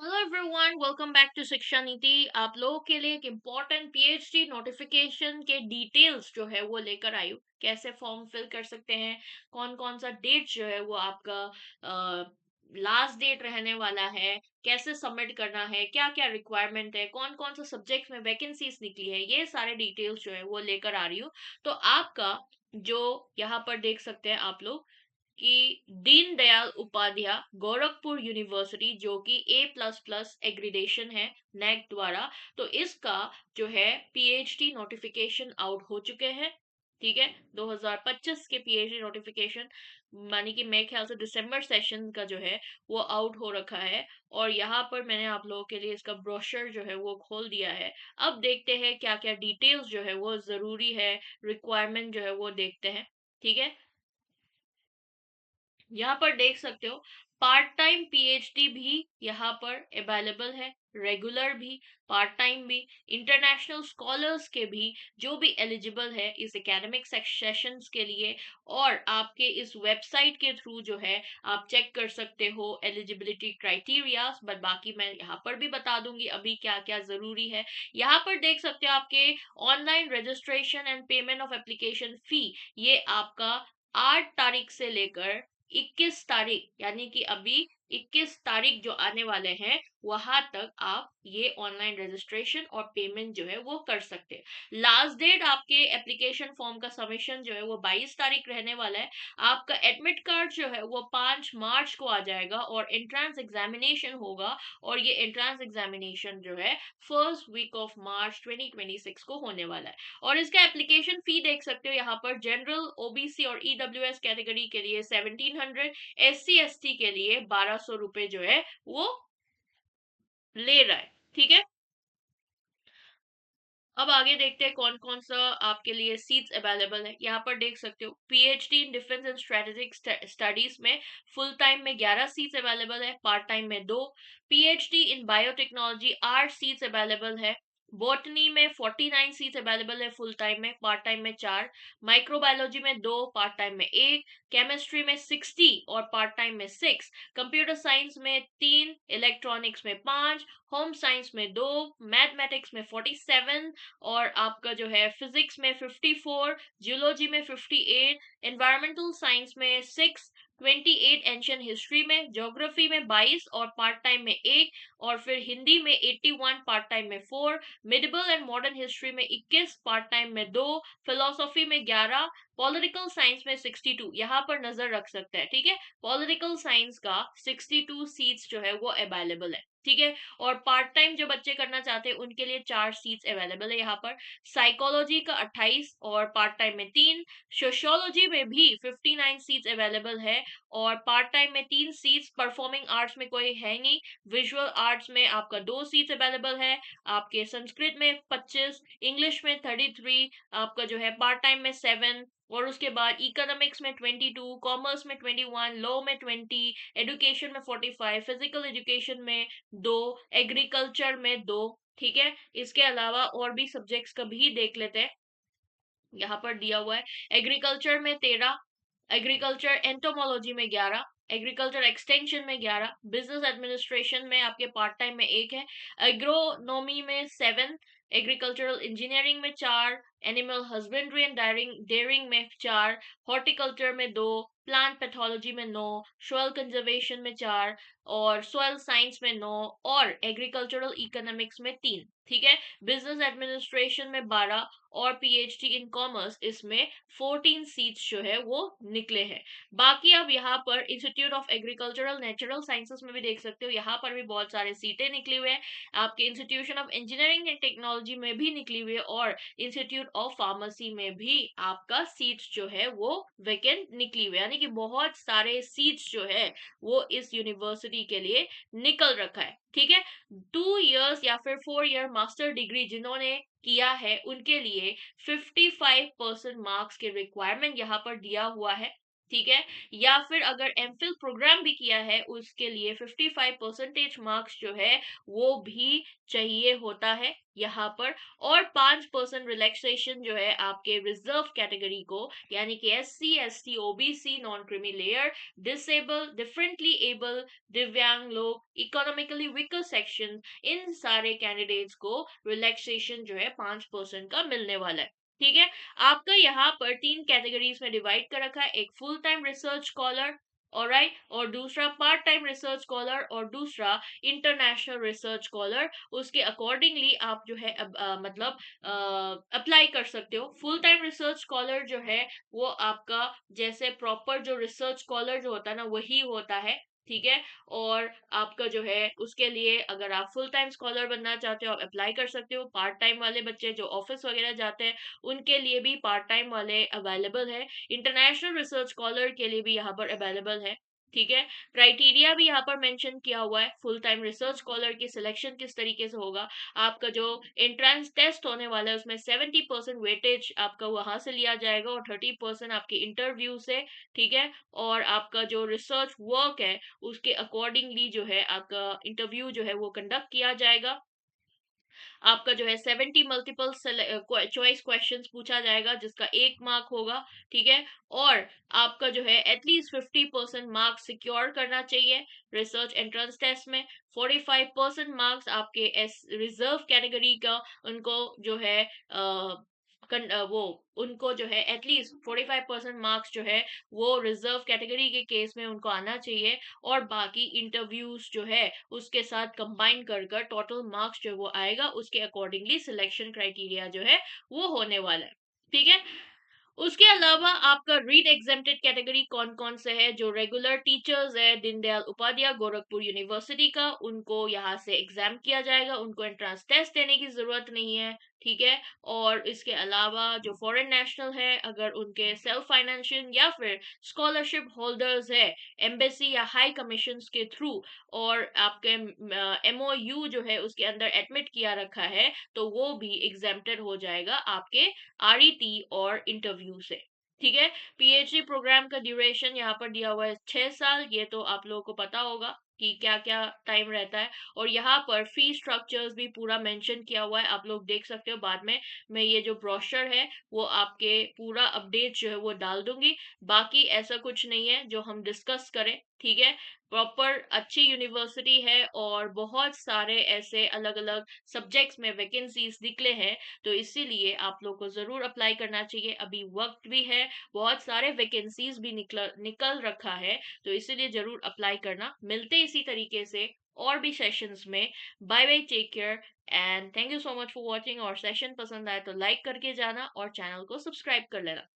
Hello everyone, welcome back to Shiksha Niti. आप लोगों के लिए एक इम्पोर्टेंट पीएचडी नोटिफिकेशन के डिटेल्स जो है वो लेकर आई हूँ। कैसे फॉर्म फिल कर सकते हैं, कौन कौन सा डेट जो है वो आपका लास्ट डेट रहने वाला है, कैसे सबमिट करना है, क्या क्या रिक्वायरमेंट है, कौन कौन सा सब्जेक्ट में वैकेंसीज निकली है, ये सारे डिटेल्स जो है वो लेकर आ रही हूँ। तो आपका जो यहाँ पर देख सकते हैं आप लोग कि दीनदयाल उपाध्याय गोरखपुर यूनिवर्सिटी जो कि A++ एग्रीडेशन है नेक द्वारा, तो इसका जो है पीएचडी नोटिफिकेशन आउट हो चुके हैं। ठीक है, 2025 के पीएचडी नोटिफिकेशन मानी कि मेरे ख्याल से दिसंबर सेशन का जो है वो आउट हो रखा है। और यहाँ पर मैंने आप लोगों के लिए इसका ब्रोशर जो है वो खोल दिया है। अब देखते हैं क्या क्या डिटेल्स जो है वो जरूरी है, रिक्वायरमेंट जो है वो देखते हैं। ठीक है, यहाँ पर देख सकते हो पार्ट टाइम पीएचडी भी यहाँ पर अवेलेबल है, रेगुलर भी, पार्ट टाइम भी, इंटरनेशनल स्कॉलर्स के भी जो भी एलिजिबल है इस एकेडमिक सेशंस के लिए। और आपके इस वेबसाइट के थ्रू जो है आप चेक कर सकते हो एलिजिबिलिटी क्राइटेरियाज। बट बाकी मैं यहाँ पर भी बता दूंगी अभी क्या क्या जरूरी है। यहाँ पर देख सकते हो आपके online registration and payment of application fee, ये आपका 8 तारीख से लेकर 21 तारीख, यानी कि अभी 21 तारीख जो आने वाले हैं वहां तक आप ये ऑनलाइन रजिस्ट्रेशन और पेमेंट जो है वो कर सकते हैं। लास्ट डेट आपके एप्लीकेशन फॉर्म का सबमिशन जो है वो 22 तारीख रहने वाला है। आपका एडमिट कार्ड जो है वो 5 मार्च को आ जाएगा और एंट्रेंस एग्जामिनेशन होगा। और ये एंट्रेंस एग्जामिनेशन जो है फर्स्ट वीक ऑफ मार्च 2026 को होने वाला है। और इसका एप्लीकेशन फी देख सकते हो यहाँ पर, जनरल, ओबीसी और ईडब्ल्यूएस कैटेगरी के लिए 1700, SC ST के लिए 1200 रुपए जो है वो ले रहा है। ठीक है, अब आगे देखते हैं कौन कौन सा आपके लिए सीट्स अवेलेबल है। यहाँ पर देख सकते हो PhD in defence and strategic studies में फुल टाइम में 11 सीट्स अवेलेबल है, पार्ट टाइम में 2। PhD in biotechnology 8 seats available है। बॉटनी में 49 सीट्स अवेलेबल है फुल टाइम में, पार्ट टाइम में 4। माइक्रोबायोलॉजी में 2, पार्ट टाइम में 1। केमिस्ट्री में 60 और पार्ट टाइम में 6। कंप्यूटर साइंस में 3, इलेक्ट्रॉनिक्स में 5, होम साइंस में 2, मैथमेटिक्स में 47 और आपका जो है फिजिक्स में 54, जियोलॉजी में 58, एनवायरमेंटल साइंस में 6, 28 एंशियंट हिस्ट्री में, ज्योग्राफी में 22 और पार्ट टाइम में 1। और फिर हिंदी में 81, पार्ट टाइम में 4। मिडिबल एंड मॉडर्न हिस्ट्री में 21, पार्ट टाइम में 2। फिलोसॉफी में 11। पॉलिटिकल साइंस में 62, यहाँ पर नजर रख सकते हैं। ठीक है, पॉलिटिकल साइंस का 62 सीट्स जो है वो अवेलेबल है। ठीक है, और पार्ट टाइम जो बच्चे करना चाहते हैं उनके लिए 4 सीट्स अवेलेबल है यहाँ पर। साइकोलॉजी का 28 और पार्ट टाइम में 3। सोशियोलॉजी में भी 59 सीट्स अवेलेबल है और पार्ट टाइम में 3 सीट्स। परफॉर्मिंग आर्ट्स में कोई है नहीं। विजुअल आर्ट्स में आपका 2 सीट्स अवेलेबल है। आपके संस्कृत में 25, इंग्लिश में 33, आपका जो है पार्ट टाइम में 7। और उसके बाद इकोनॉमिक्स में 22, कॉमर्स में 21, लॉ में 20, एडुकेशन में 45, फिजिकल एजुकेशन में 2, एग्रीकल्चर में 2। ठीक है, इसके अलावा और भी सब्जेक्ट्स का भी देख लेते हैं। यहाँ पर दिया हुआ है एग्रीकल्चर में 13, एग्रीकल्चर एंटोमोलॉजी में 11, एग्रीकल्चर एक्सटेंशन में 11, बिजनेस एडमिनिस्ट्रेशन में आपके पार्ट टाइम में 1 है, एग्रोनॉमी में 7, एग्रीकल्चरल इंजीनियरिंग में 4, एनिमल हस्बेंड्री एंड डेयरिंग में 4, हॉर्टिकल्चर में 2, प्लांट पैथोलॉजी में 9, सोयल कंजर्वेशन में 4 और सोयल साइंस में 9 और एग्रीकल्चरल इकोनॉमिक्स में 3। ठीक है, बिजनेस एडमिनिस्ट्रेशन में 12 और पीएचडी इन कॉमर्स इसमें 14 सीट्स जो है वो निकले हैं। बाकी अब यहाँ पर institute of agricultural natural sciences में भी देख सकते हो, यहाँ पर भी बहुत सारे सीटें निकली हुए हैं। आपके institution of engineering and technology में भी निकली हुई है और इंस्टीट्यूट ऑफ फार्मेसी में भी आपका सीट्स जो है वो वैकेंट निकली हुई है। यानी कि बहुत सारे सीट्स जो है वो इस यूनिवर्सिटी के लिए निकल रखा है। ठीक है, 2 इयर्स या फिर 4 ईयर मास्टर डिग्री जिन्होंने किया है उनके लिए 55% मार्क्स के रिक्वायरमेंट यहाँ पर दिया हुआ है। ठीक है। या फिर अगर एमफिल प्रोग्राम भी किया है उसके लिए 55% मार्क्स जो है वो भी चाहिए होता है यहाँ पर। और 5% रिलैक्सेशन जो है आपके रिजर्व कैटेगरी को, यानी कि SC ST OBC non creamy layer, disable, differently able, दिव्यांग लोग, इकोनॉमिकली वीकर सेक्शन, इन सारे कैंडिडेट्स को रिलैक्सेशन जो है 5% का मिलने वाला है। ठीक है। आपका यहाँ पर 3 कैटेगरीज में डिवाइड कर रखा है, एक full time research scholar, alright, और दूसरा पार्ट टाइम रिसर्च स्कॉलर, और दूसरा इंटरनेशनल रिसर्च स्कॉलर। उसके अकॉर्डिंगली आप जो है मतलब अप्लाई कर सकते हो। फुल टाइम रिसर्च स्कॉलर जो है वो आपका जैसे प्रॉपर जो रिसर्च स्कॉलर जो होता है ना वही होता है। ठीक है। और आपका जो है उसके लिए अगर आप फुल टाइम स्कॉलर बनना चाहते हो आप अप्लाई कर सकते हो। पार्ट टाइम वाले बच्चे जो ऑफिस वगैरह जाते हैं उनके लिए भी पार्ट टाइम वाले अवेलेबल है। इंटरनेशनल रिसर्च स्कॉलर के लिए भी यहाँ पर अवेलेबल है। ठीक है। क्राइटेरिया भी यहाँ पर मेंशन किया हुआ है। फुल टाइम रिसर्च स्कॉलर की सिलेक्शन किस तरीके से होगा, आपका जो एंट्रेंस टेस्ट होने वाला है उसमें 70% वेटेज आपका वहां से लिया जाएगा और 30% आपके इंटरव्यू से। ठीक है। और आपका जो रिसर्च वर्क है उसके अकॉर्डिंगली जो है आपका इंटरव्यू जो है वो कंडक्ट किया जाएगा। आपका जो है 70 मल्टीपल चॉइस क्वेश्चंस पूछा जाएगा जिसका 1 मार्क होगा। ठीक है। और आपका जो है एटलीस्ट 50% मार्क्स सिक्योर करना चाहिए रिसर्च एंट्रेंस टेस्ट में। 45% मार्क्स आपके एस रिजर्व कैटेगरी का उनको जो है वो उनको जो है एटलीस्ट 45% मार्क्स जो है वो रिजर्व कैटेगरी के केस में उनको आना चाहिए। और बाकी इंटरव्यूज जो है उसके साथ कंबाइन कर कर टोटल मार्क्स जो वो आएगा उसके अकॉर्डिंगली सिलेक्शन क्राइटेरिया जो है वो होने वाला है। ठीक है। उसके अलावा आपका रीड एग्जेम्प्टेड कैटेगरी कौन कौन से है, जो रेगुलर टीचर्स है दीनदयाल उपाध्याय गोरखपुर यूनिवर्सिटी का, उनको यहाँ से एग्जाम किया जाएगा, उनको एंट्रेंस टेस्ट देने की जरूरत नहीं है। ठीक है। और इसके अलावा जो फॉरेन नेशनल है अगर उनके सेल्फ फाइनेंशियल या फिर स्कॉलरशिप होल्डर्स है एम्बेसी या हाई कमीशन के थ्रू, और आपके MOU जो है उसके अंदर एडमिट किया रखा है, तो वो भी एग्जेम्प्टेड हो जाएगा आपके RET और इंटरव्यू से। ठीक है। PhD प्रोग्राम का ड्यूरेशन यहाँ पर दिया हुआ है 6 साल। ये तो आप लोगों को पता होगा कि क्या क्या टाइम रहता है। और यहाँ पर फी स्ट्रक्चर्स भी पूरा मेंशन किया हुआ है, आप लोग देख सकते हो। बाद में मैं ये जो ब्रोशर है वो आपके पूरा अपडेट जो है वो डाल दूंगी। बाकी ऐसा कुछ नहीं है जो हम डिस्कस करें। ठीक है। प्रॉपर अच्छी यूनिवर्सिटी है और बहुत सारे ऐसे अलग अलग सब्जेक्ट्स में वैकेंसीज निकले हैं, तो इसीलिए आप लोग को जरूर अप्लाई करना चाहिए। अभी वक्त भी है, बहुत सारे वैकेंसीज भी निकल रखा है, तो इसीलिए जरूर अप्लाई करना। मिलते हैं इसी तरीके से और भी सेशंस में। Bye bye, take care and thank you so much for watching. और सेशन पसंद आए तो लाइक करके जाना और चैनल को सब्सक्राइब कर लेना।